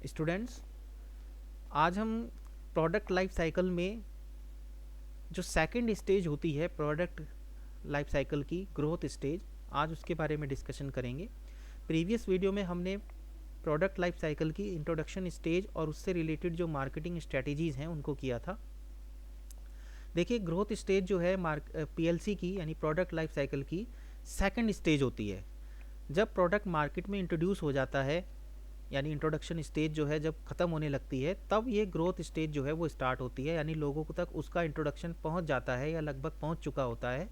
Students, आज हम product life cycle में जो सेकंड स्टेज होती है प्रोडक्ट लाइफ साइकिल की ग्रोथ स्टेज, आज उसके बारे में डिस्कशन करेंगे। प्रीवियस वीडियो में हमने प्रोडक्ट लाइफ साइकिल की इंट्रोडक्शन स्टेज और उससे रिलेटेड जो मार्केटिंग स्ट्रेटजीज़ हैं उनको किया था। देखिए, ग्रोथ स्टेज जो है पीएलसी की यानी प्रोडक्ट लाइफ साइकिल की सेकंड स्टेज होती है। जब प्रोडक्ट मार्केट में इंट्रोड्यूस हो जाता है यानी इंट्रोडक्शन स्टेज जो है जब ख़त्म होने लगती है, तब ये ग्रोथ स्टेज जो है वो स्टार्ट होती है, यानी लोगों को तक उसका इंट्रोडक्शन पहुंच जाता है या लगभग पहुंच चुका होता है।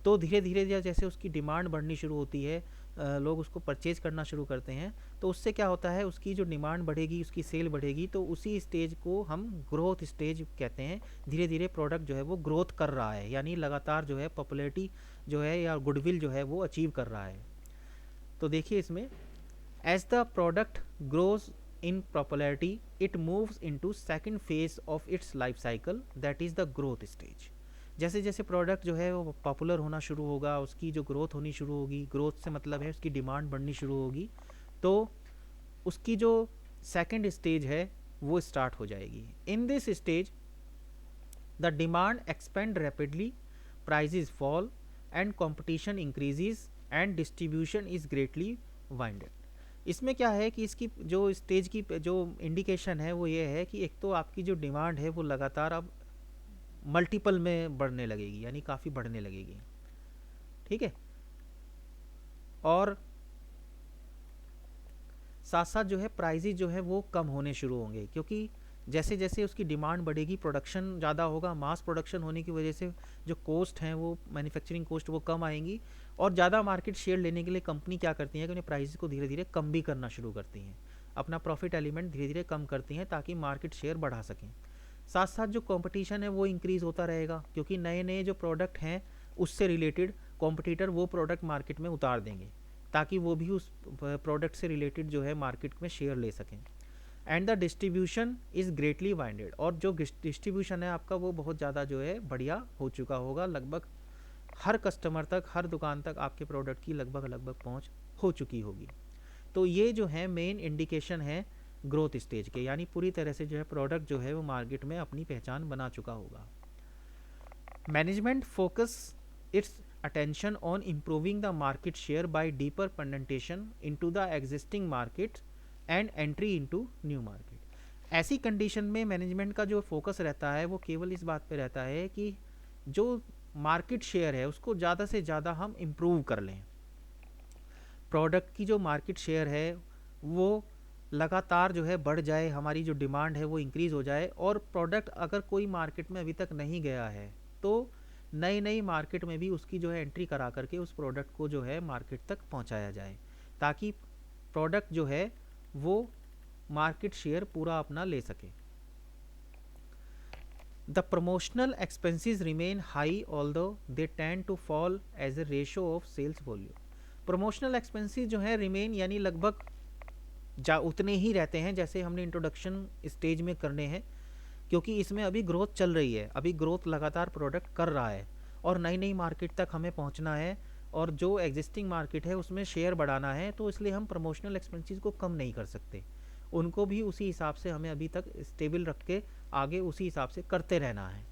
तो धीरे धीरे जैसे उसकी डिमांड बढ़नी शुरू होती है, लोग उसको परचेज़ करना शुरू करते हैं, तो उससे क्या होता है, उसकी जो डिमांड बढ़ेगी, उसकी सेल बढ़ेगी, तो उसी स्टेज को हम ग्रोथ स्टेज कहते हैं। धीरे धीरे प्रोडक्ट जो है वो ग्रोथ कर रहा है, यानी लगातार जो है पॉपुलैरिटी जो है या गुडविल जो है वो अचीव कर रहा है। तो देखिए इसमें, as the product grows in popularity, it moves into second phase of its life cycle, that is the growth stage। जैसे जैसे प्रोडक्ट जो है वो पॉपुलर होना शुरू होगा, उसकी जो ग्रोथ होनी शुरू होगी, ग्रोथ से मतलब है उसकी डिमांड बढ़नी शुरू होगी, तो उसकी जो सेकंड स्टेज है वो स्टार्ट हो जाएगी। In this stage the demand expand rapidly, prices fall and competition increases and distribution is greatly widened. इसमें क्या है कि इसकी जो स्टेज की जो इंडिकेशन है वो ये है कि एक तो आपकी जो डिमांड है वो लगातार अब मल्टीपल में बढ़ने लगेगी, यानी काफ़ी बढ़ने लगेगी, ठीक है। और साथ साथ जो है प्राइजेज जो है वो कम होने शुरू होंगे, क्योंकि जैसे जैसे उसकी डिमांड बढ़ेगी, प्रोडक्शन ज़्यादा होगा, मास प्रोडक्शन होने की वजह से जो कोस्ट हैं वो मैन्युफैक्चरिंग कोस्ट वो कम आएंगी, और ज़्यादा मार्केट शेयर लेने के लिए कंपनी क्या करती है कि उन्हें प्राइस को धीरे धीरे कम भी करना शुरू करती हैं, अपना प्रॉफिट एलिमेंट धीरे धीरे कम करती हैं ताकि मार्केट शेयर बढ़ा सकें। साथ साथ जो कंपटीशन है वो इंक्रीज़ होता रहेगा, क्योंकि नए नए जो प्रोडक्ट हैं उससे रिलेटेड कॉम्पिटिटर वो प्रोडक्ट मार्केट में उतार देंगे ताकि वो भी उस प्रोडक्ट से रिलेटेड जो है मार्केट में शेयर ले सकें। And the distribution is greatly winded, और जो डिस्ट्रीब्यूशन है आपका वो बहुत ज़्यादा जो है बढ़िया हो चुका होगा, लगभग हर कस्टमर तक, हर दुकान तक आपके प्रोडक्ट की लगभग पहुंच हो चुकी होगी। तो ये जो है मेन इंडिकेशन है ग्रोथ स्टेज के, यानी पूरी तरह से जो है प्रोडक्ट जो है वो मार्केट में अपनी पहचान बना चुका होगा। Management focus it's attention on improving the market share by deeper penetration into the existing market and entry into new market। ऐसी कंडीशन में मैनेजमेंट का जो फोकस रहता है वो केवल इस बात पे रहता है कि जो मार्केट शेयर है उसको ज़्यादा से ज़्यादा हम इम्प्रूव कर लें। प्रोडक्ट की जो मार्केट शेयर है वो लगातार जो है बढ़ जाए, हमारी जो डिमांड है वो इंक्रीज़ हो जाए, और प्रोडक्ट अगर कोई मार्केट में अभी तक नहीं गया है तो नई नई मार्केट में भी उसकी जो है एंट्री करा करके उस प्रोडक्ट को जो है मार्केट तक पहुंचाया जाए, ताकि प्रोडक्ट जो है वो मार्केट शेयर पूरा अपना ले सके। The promotional expenses remain high although they tend to fall as a ratio of sales volume. Promotional expenses जो है रिमेन यानी लगभग उतने ही रहते हैं जैसे हमने इंट्रोडक्शन स्टेज में करने हैं, क्योंकि इसमें अभी ग्रोथ चल रही है, अभी ग्रोथ लगातार प्रोडक्ट कर रहा है और नई नई मार्केट तक हमें पहुंचना है, और जो एग्जिस्टिंग मार्केट है उसमें शेयर बढ़ाना है, तो इसलिए हम प्रमोशनल एक्सपेंसेस को कम नहीं कर सकते, उनको भी उसी हिसाब से हमें अभी तक स्टेबल रख के आगे उसी हिसाब से करते रहना है,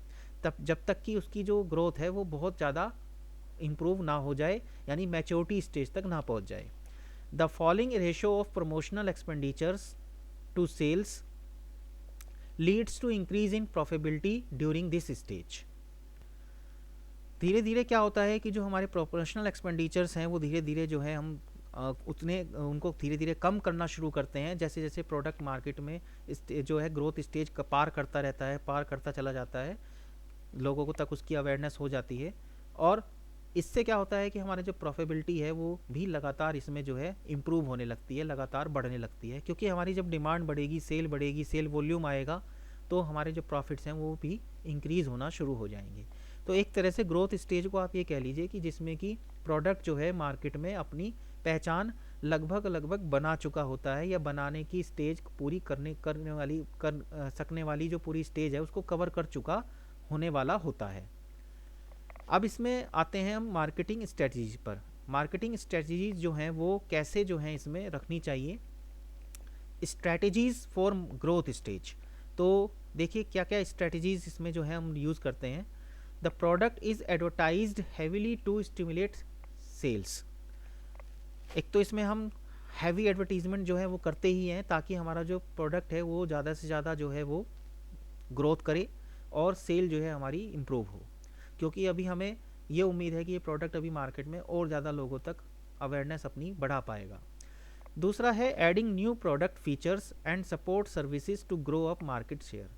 तब जब तक कि उसकी जो ग्रोथ है वो बहुत ज़्यादा इम्प्रूव ना हो जाए, यानी मैच्योरिटी स्टेज तक ना पहुँच जाए। The following ratio of promotional expenditures to sales leads to increase in profitability during this stage. धीरे धीरे क्या होता है कि जो हमारे प्रोपोर्शनल एक्सपेंडिचर्स हैं वो धीरे धीरे जो है हम उतने उनको धीरे धीरे कम करना शुरू करते हैं, जैसे जैसे प्रोडक्ट मार्केट में जो है ग्रोथ स्टेज का पार करता रहता है, पार करता चला जाता है, लोगों को तक उसकी अवेयरनेस हो जाती है, और इससे क्या होता है कि हमारी जो प्रॉफिटेबिलिटी है वो भी लगातार इसमें जो है इम्प्रूव होने लगती है, लगातार बढ़ने लगती है, क्योंकि हमारी जब डिमांड बढ़ेगी, सेल वॉल्यूम आएगा, तो हमारे जो प्रॉफिट्स हैं वो भी इंक्रीज़ होना शुरू हो जाएंगे। तो एक तरह से ग्रोथ स्टेज को आप ये कह लीजिए कि जिसमें कि प्रोडक्ट जो है मार्केट में अपनी पहचान लगभग बना चुका होता है, या बनाने की स्टेज पूरी कर सकने वाली जो पूरी स्टेज है उसको कवर कर चुका होने वाला होता है। अब इसमें आते हैं हम मार्केटिंग स्ट्रेटजीज पर। मार्केटिंग स्ट्रेटजीज जो हैं वो कैसे जो हैं इसमें रखनी चाहिए, स्ट्रैटेजीज फॉर ग्रोथ स्टेज। तो देखिए क्या क्या स्ट्रैटेजीज इसमें जो है हम यूज़ करते हैं। The product is advertised heavily to stimulate sales. एक तो इसमें हम हैवी एडवर्टीजमेंट जो है वो करते ही हैं ताकि हमारा जो प्रोडक्ट है वो ज़्यादा से ज़्यादा जो है वो ग्रोथ करे और सेल जो है हमारी इम्प्रूव हो, क्योंकि अभी हमें ये उम्मीद है कि ये प्रोडक्ट अभी मार्केट में और ज़्यादा लोगों तक अवेयरनेस अपनी बढ़ा पाएगा। दूसरा है adding new product features and support services to grow up market share.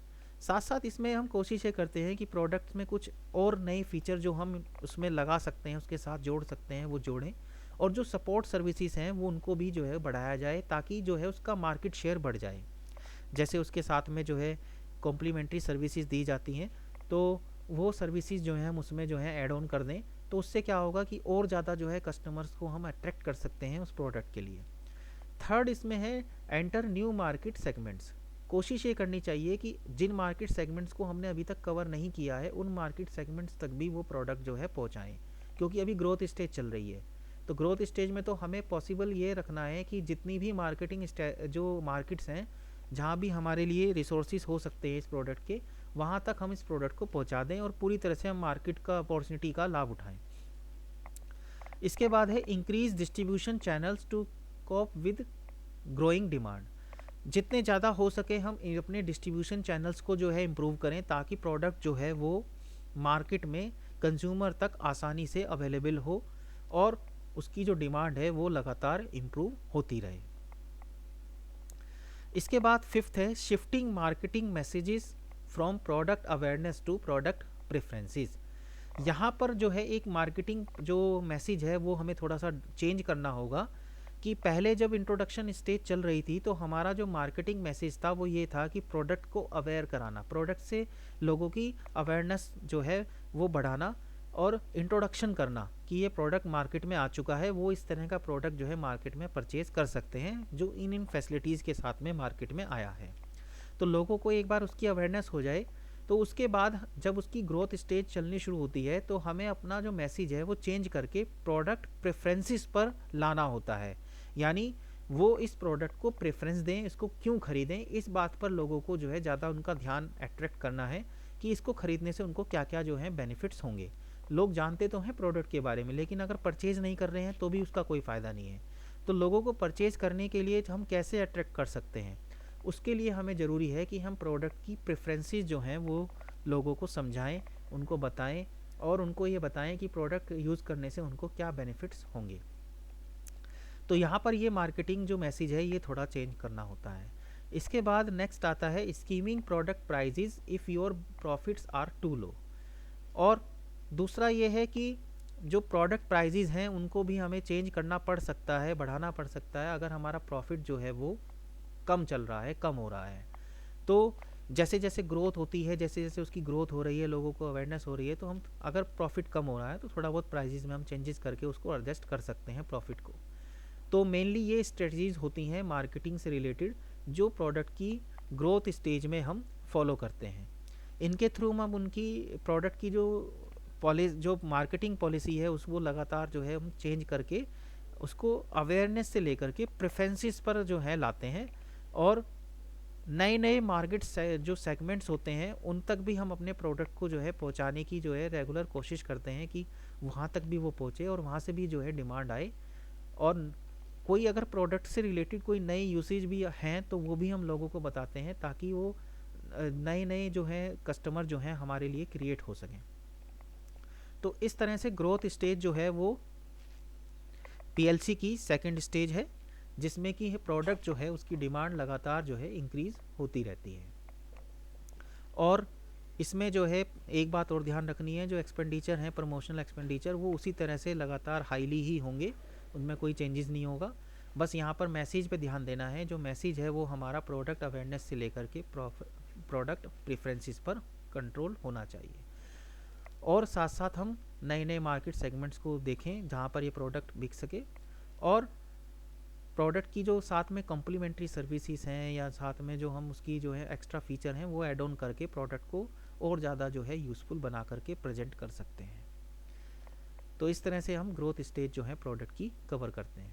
साथ साथ इसमें हम कोशिश ये करते हैं कि प्रोडक्ट में कुछ और नए फीचर जो हम उसमें लगा सकते हैं, उसके साथ जोड़ सकते हैं, वो जोड़ें, और जो सपोर्ट सर्विसेज हैं वो उनको भी जो है बढ़ाया जाए ताकि जो है उसका मार्केट शेयर बढ़ जाए। जैसे उसके साथ में जो है कॉम्प्लीमेंट्री सर्विसेज दी जाती हैं, तो वो सर्विसेज जो है हम उसमें जो है ऐड ऑन कर दें, तो उससे क्या होगा कि और ज़्यादा जो है कस्टमर्स को हम अट्रैक्ट कर सकते हैं उस प्रोडक्ट के लिए। थर्ड इसमें है एंटर न्यू मार्केट सेगमेंट्स। कोशिश ये करनी चाहिए कि जिन मार्केट सेगमेंट्स को हमने अभी तक कवर नहीं किया है उन मार्केट सेगमेंट्स तक भी वो प्रोडक्ट जो है पहुँचाएँ, क्योंकि अभी ग्रोथ स्टेज चल रही है। तो ग्रोथ स्टेज में तो हमें पॉसिबल ये रखना है कि जितनी भी मार्केटिंग जो मार्केट्स हैं जहाँ भी हमारे लिए रिसोर्सेज हो सकते हैं इस प्रोडक्ट के, वहाँ तक हम इस प्रोडक्ट को पहुँचा दें और पूरी तरह से हम मार्केट का अपॉर्चुनिटी का लाभ उठाएं। इसके बाद है increase distribution channels to cope with growing demand. जितने ज़्यादा हो सके हम अपने डिस्ट्रीब्यूशन चैनल्स को जो है इम्प्रूव करें ताकि प्रोडक्ट जो है वो मार्केट में कंज्यूमर तक आसानी से अवेलेबल हो और उसकी जो डिमांड है वो लगातार इम्प्रूव होती रहे। इसके बाद फिफ्थ है shifting marketing messages from product awareness to product preferences. यहाँ पर जो है एक मार्केटिंग जो मैसेज है वो हमें थोड़ा सा चेंज करना होगा कि पहले जब इंट्रोडक्शन स्टेज चल रही थी तो हमारा जो मार्केटिंग मैसेज था वो ये था कि प्रोडक्ट को अवेयर कराना, प्रोडक्ट से लोगों की अवेयरनेस जो है वो बढ़ाना और इंट्रोडक्शन करना कि ये प्रोडक्ट मार्केट में आ चुका है, वो इस तरह का प्रोडक्ट जो है मार्केट में परचेज़ कर सकते हैं जो इन फैसिलिटीज़ के साथ में मार्केट में आया है। तो लोगों को एक बार उसकी अवेयरनेस हो जाए तो उसके बाद जब उसकी ग्रोथ स्टेज चलनी शुरू होती है तो हमें अपना जो मैसेज है वो चेंज करके प्रोडक्ट प्रेफरेंसेस पर लाना होता है। यानी वो इस प्रोडक्ट को प्रेफरेंस दें, इसको क्यों ख़रीदें, इस बात पर लोगों को जो है ज़्यादा उनका ध्यान अट्रैक्ट करना है कि इसको ख़रीदने से उनको क्या क्या जो है बेनिफिट्स होंगे। लोग जानते तो हैं प्रोडक्ट के बारे में, लेकिन अगर परचेज़ नहीं कर रहे हैं तो भी उसका कोई फ़ायदा नहीं है। तो लोगों को परचेज़ करने के लिए हम कैसे अट्रैक्ट कर सकते हैं, उसके लिए हमें ज़रूरी है कि हम प्रोडक्ट की प्रेफरेंसेस जो हैं वो लोगों को समझाएं, उनको बताएं और उनको ये बताएं कि प्रोडक्ट यूज़ करने से उनको क्या बेनिफिट्स होंगे। तो यहाँ पर ये मार्केटिंग जो मैसेज है ये थोड़ा चेंज करना होता है। इसके बाद नेक्स्ट आता है skimming product prices if your profits are too low. और दूसरा ये है कि जो प्रोडक्ट प्राइजेस हैं उनको भी हमें चेंज करना पड़ सकता है, बढ़ाना पड़ सकता है अगर हमारा प्रॉफिट जो है वो कम चल रहा है, कम हो रहा है। तो जैसे जैसे ग्रोथ होती है, जैसे जैसे उसकी ग्रोथ हो रही है, लोगों को अवेयरनेस हो रही है, तो हम अगर प्रॉफिट कम हो रहा है तो थोड़ा बहुत प्राइजेस में हम चेंजेस करके उसको एडजस्ट कर सकते हैं प्रॉफिट को। तो मेनली ये स्ट्रेटजीज होती हैं मार्केटिंग से रिलेटेड जो प्रोडक्ट की ग्रोथ स्टेज में हम फॉलो करते हैं। इनके थ्रू हम उनकी प्रोडक्ट की जो मार्केटिंग पॉलिसी है उसको लगातार जो है हम चेंज करके उसको अवेयरनेस से लेकर के प्रेफरेंसेस पर जो है लाते हैं और नए नए मार्केट जो सेगमेंट्स होते हैं उन तक भी हम अपने प्रोडक्ट को जो है पहुंचाने की जो है रेगुलर कोशिश करते हैं कि वहां तक भी वो पहुंचे और वहां से भी जो है डिमांड आए। और कोई अगर प्रोडक्ट से रिलेटेड कोई नई यूसेज भी हैं तो वो भी हम लोगों को बताते हैं ताकि वो नए नए जो हैं कस्टमर जो हैं हमारे लिए क्रिएट हो सकें। तो इस तरह से ग्रोथ स्टेज जो है वो पीएलसी की सेकंड स्टेज है जिसमें कि प्रोडक्ट जो है उसकी डिमांड लगातार जो है इंक्रीज़ होती रहती है। और इसमें जो है एक बात और ध्यान रखनी है, जो एक्सपेंडिचर हैं प्रमोशनल एक्सपेंडिचर वो उसी तरह से लगातार हाईली ही होंगे, उनमें कोई चेंजेस नहीं होगा। बस यहाँ पर मैसेज पे ध्यान देना है, जो मैसेज है वो हमारा प्रोडक्ट अवेयरनेस से लेकर के प्रोडक्ट प्रेफरेंसेस पर कंट्रोल होना चाहिए। और साथ साथ हम नए नए मार्केट सेगमेंट्स को देखें जहाँ पर ये प्रोडक्ट बिक सके और प्रोडक्ट की जो साथ में कॉम्प्लीमेंट्री सर्विसेज हैं या साथ में जो हम उसकी जो है एक्स्ट्रा फीचर हैं वो ऐड ऑन करके प्रोडक्ट को और ज़्यादा जो है यूज़फुल बना करके प्रेजेंट कर सकते हैं। तो इस तरह से हम ग्रोथ स्टेज जो है प्रोडक्ट की कवर करते हैं।